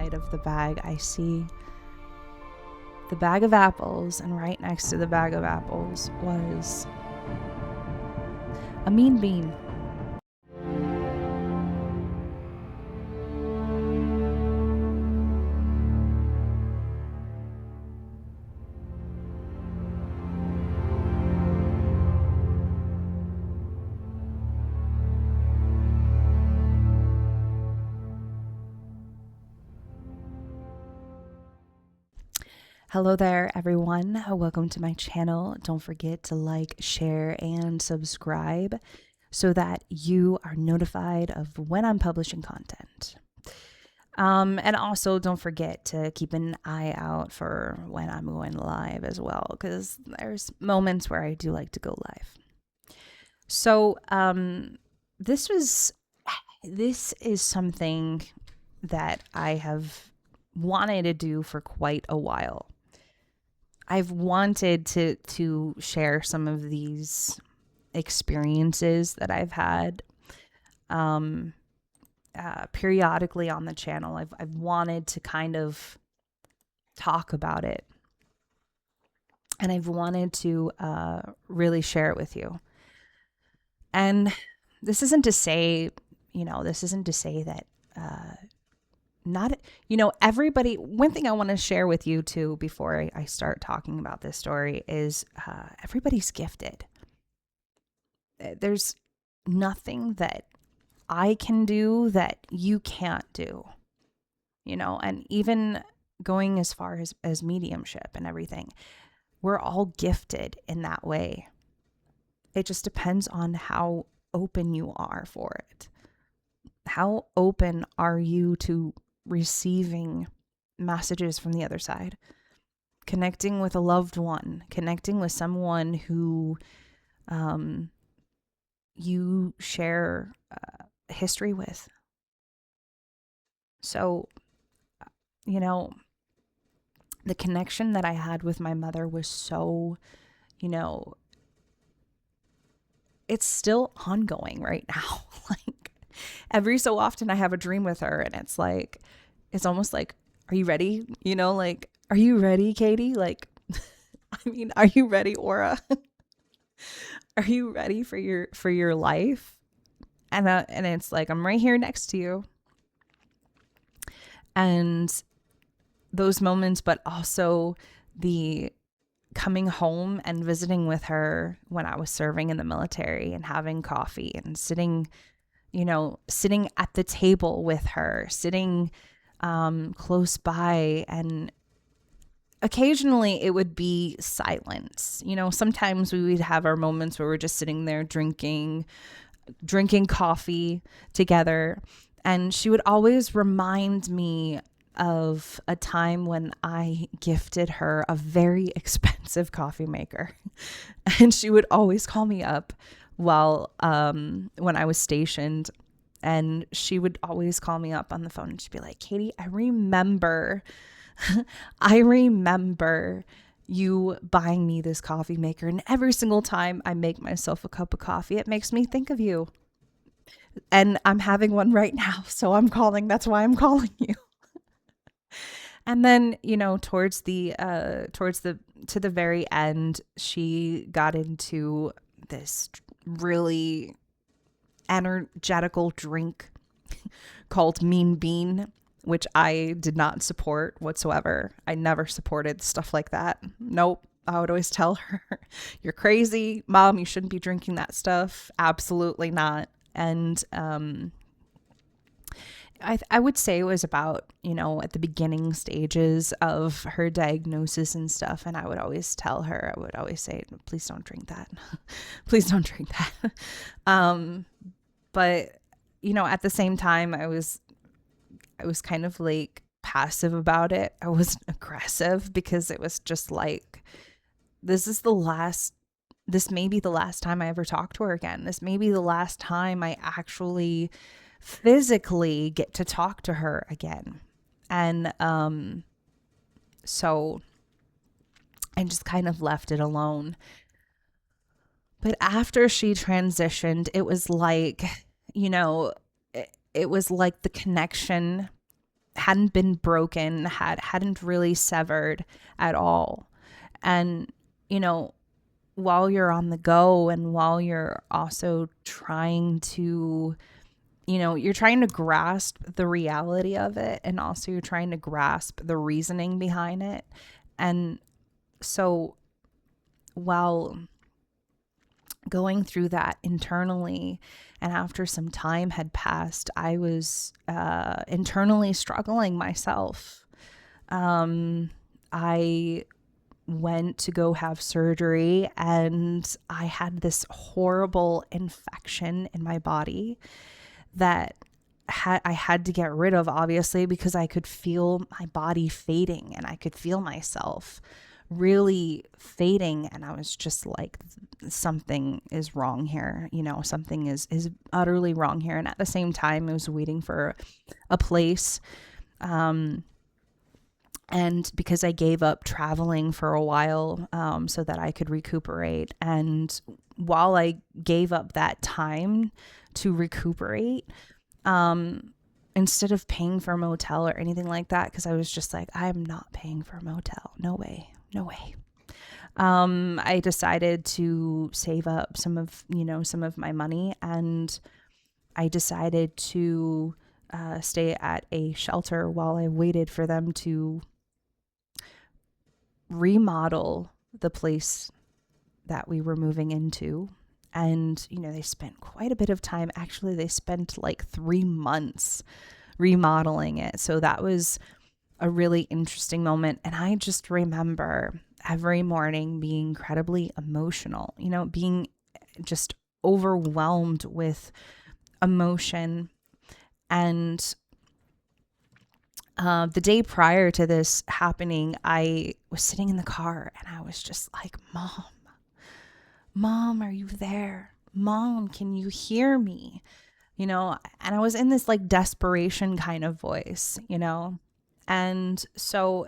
side of the bag, I see the bag of apples, and right next to the bag of apples was a mean bean. Hello there, everyone. Welcome to my channel. Don't forget to like, share, and subscribe so that you are notified of when I'm publishing content. And also don't forget to keep an eye out for when I'm going live as well, because there's moments where I do like to go live. So this is something that I have wanted to do for quite a while. I've wanted to share some of these experiences that I've had periodically on the channel. I've wanted to kind of talk about it, and I've wanted to really share it with you. And this isn't to say that not, everybody, one thing I want to share with you too, before I start talking about this story, is everybody's gifted. There's nothing that I can do that you can't do, and even going as far as mediumship and everything, we're all gifted in that way. It just depends on how open you are for it. How open are you to receiving messages from the other side, connecting with a loved one, connecting with someone who you share history with. So, the connection that I had with my mother was so, it's still ongoing right now. Like, every so often I have a dream with her, and it's almost like, are you ready? Are you ready, Katie? Like, are you ready, Aura? Are you ready for your life? And it's like, I'm right here next to you. And those moments, but also the coming home and visiting with her when I was serving in the military and having coffee and sitting at the table with her, sitting close by, and occasionally it would be silence. Sometimes we would have our moments where we're just sitting there drinking coffee together, and she would always remind me of a time when I gifted her a very expensive coffee maker. And she would always call me up while when I was stationed, and she would always call me up on the phone, and she'd be like, Katie, I remember you buying me this coffee maker, and every single time I make myself a cup of coffee, it makes me think of you. And I'm having one right now, so that's why I'm calling you. And then, towards the very end, she got into this really energetical drink called Mean Bean, which I did not support whatsoever. I never supported stuff like that. Nope. I would always tell her, you're crazy, Mom, you shouldn't be drinking that stuff. Absolutely not. And I would say it was about, at the beginning stages of her diagnosis and stuff. And I would always tell her, I would always say, please don't drink that. Please don't drink that. But, at the same time, I was kind of like passive about it. I wasn't aggressive, because it was just like, this may be the last time I ever talk to her again. This may be the last time I actually physically get to talk to her again. And so I just kind of left it alone. But after she transitioned, it was like, it was like the connection hadn't been broken, hadn't really severed at all. And, you know, while you're on the go and while you're also trying to, you're trying to grasp the reality of it, and also you're trying to grasp the reasoning behind it. And so while going through that internally, and after some time had passed, I was internally struggling myself. I went to go have surgery, and I had this horrible infection in my body that I had to get rid of, obviously, because I could feel my body fading, and I could feel myself really fading. And I was just like, something is wrong here. Something is utterly wrong here. And at the same time, I was waiting for a place. And because I gave up traveling for a while, so that I could recuperate. And while I gave up that time to recuperate, instead of paying for a motel or anything like that, because I was just like, I'm not paying for a motel. No way. I decided to save up some of my money, and I decided to stay at a shelter while I waited for them to remodel the place that we were moving into. And, they spent quite a bit of time. Actually, they spent like 3 months remodeling it. So that was a really interesting moment. And I just remember every morning being incredibly emotional, being just overwhelmed with emotion. And the day prior to this happening, I was sitting in the car, and I was just like, Mom, are you there? Mom, can you hear me? And I was in this like desperation kind of voice, And so,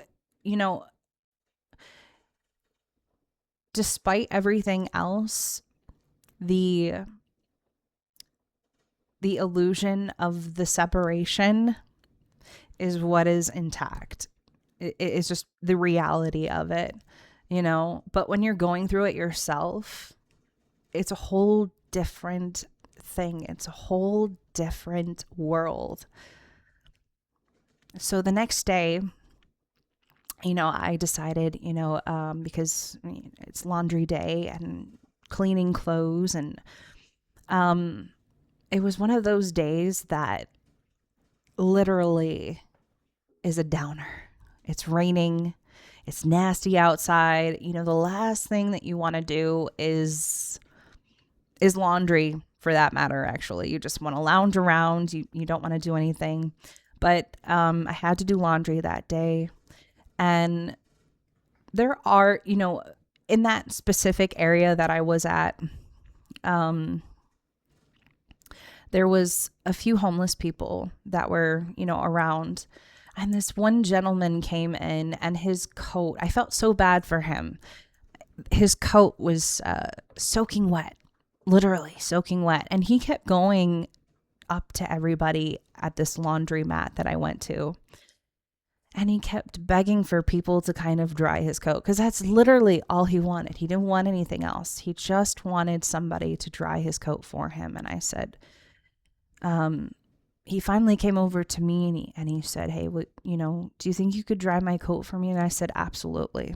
despite everything else, the illusion of the separation is what is intact. It's just the reality of it, But when you're going through it yourself, it's a whole different thing. It's a whole different world. So the next day, I decided, because it's laundry day and cleaning clothes, and it was one of those days that literally is a downer. It's raining. It's nasty outside. The last thing that you want to do is laundry, for that matter. Actually, you just want to lounge around. You don't want to do anything. But I had to do laundry that day. And there are, in that specific area that I was at, there was a few homeless people that were, around. And this one gentleman came in, and his coat, I felt so bad for him. His coat was soaking wet, literally soaking wet. And he kept going up to everybody at this laundromat that I went to. And he kept begging for people to kind of dry his coat, because that's literally all he wanted. He didn't want anything else. He just wanted somebody to dry his coat for him. And I said, he finally came over to me, and he said, hey, do you think you could dry my coat for me? And I said, absolutely.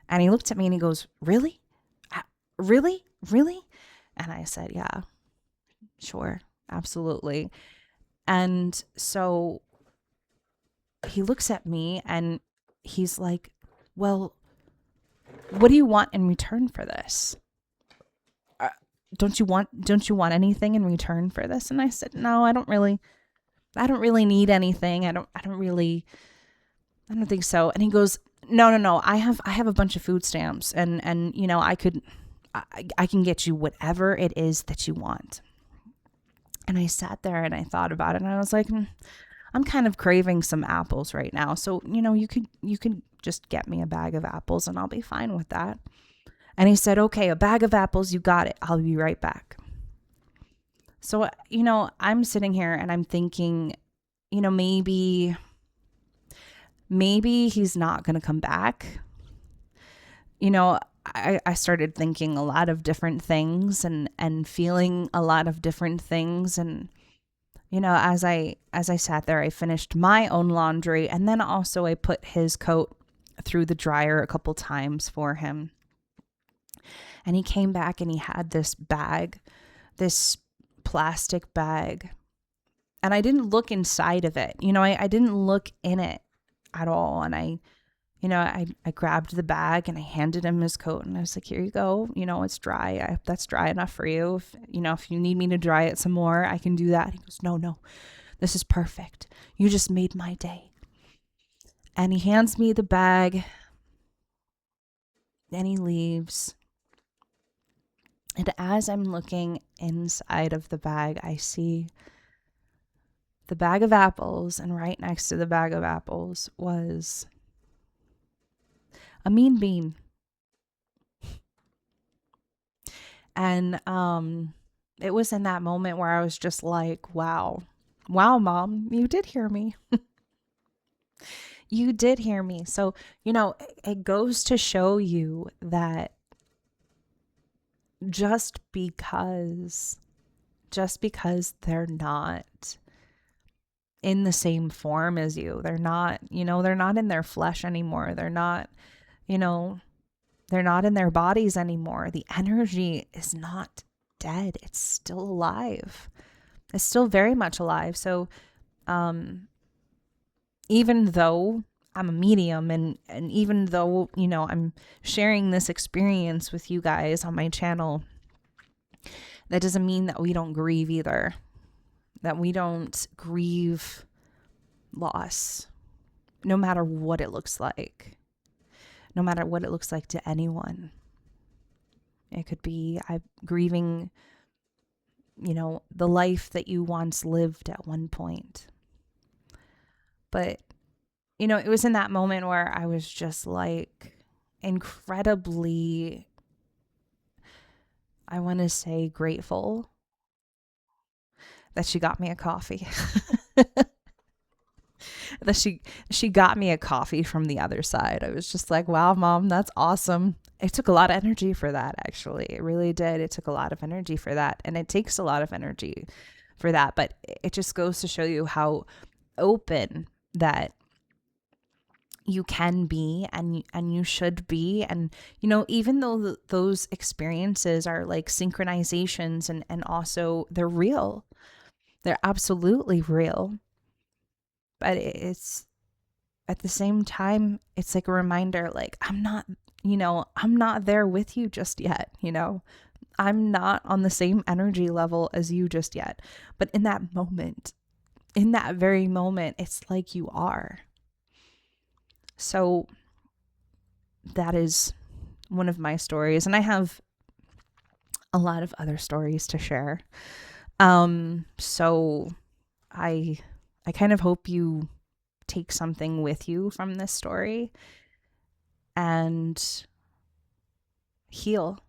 And he looked at me and he goes, really? Really? And I said, yeah, sure, absolutely. And so he looks at me and he's like, well, what do you want in return for this? Don't you want anything in return for this? And I said, no, I don't really need anything. I don't think so. And he goes, no. I have a bunch of food stamps, and I can get you whatever it is that you want. And I sat there and I thought about it, and I was like, I'm kind of craving some apples right now. So, you could just get me a bag of apples and I'll be fine with that. And he said, okay, a bag of apples, you got it. I'll be right back. So, I'm sitting here and I'm thinking, maybe he's not going to come back. I started thinking a lot of different things and feeling a lot of different things. And, as I sat there, I finished my own laundry. And then also I put his coat through the dryer a couple times for him. And he came back and he had this bag, this plastic bag. And I didn't look inside of it. I didn't look in it at all. And I grabbed the bag and I handed him his coat and I was like, here you go. It's dry. I hope that's dry enough for you. If you need me to dry it some more, I can do that. He goes, no, this is perfect. You just made my day. And he hands me the bag and he leaves. And as I'm looking inside of the bag, I see the bag of apples, and right next to the bag of apples was a mean bean. And it was in that moment where I was just like, wow, Mom, you did hear me. You did hear me. So, it goes to show you that just because they're not in the same form as you, they're not in their flesh anymore. They're not in their bodies anymore. The energy is not dead. It's still alive. It's still very much alive. So, even though I'm a medium and even though, I'm sharing this experience with you guys on my channel, that doesn't mean that we don't grieve either. That we don't grieve loss, no matter what it looks like. No matter what it looks like to anyone. It could be grieving, the life that you once lived at one point. But, it was in that moment where I was just like incredibly, I want to say, grateful that she got me a coffee. That she got me a coffee from the other side. I was just like, wow, Mom, that's awesome. It took a lot of energy for that, actually. It really did. It took a lot of energy for that. And it takes a lot of energy for that. But it just goes to show you how open that you can be and you should be. And, even though those experiences are like synchronizations and also they're real, they're absolutely real. But it's at the same time, it's like a reminder, like, I'm not there with you just yet. I'm not on the same energy level as you just yet. But in that very moment, it's like you are. So that is one of my stories. And I have a lot of other stories to share. So I kind of hope you take something with you from this story and heal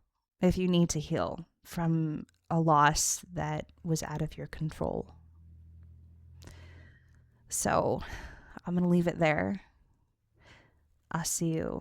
if you need to heal from a loss that was out of your control. So I'm going to leave it there. I'll see you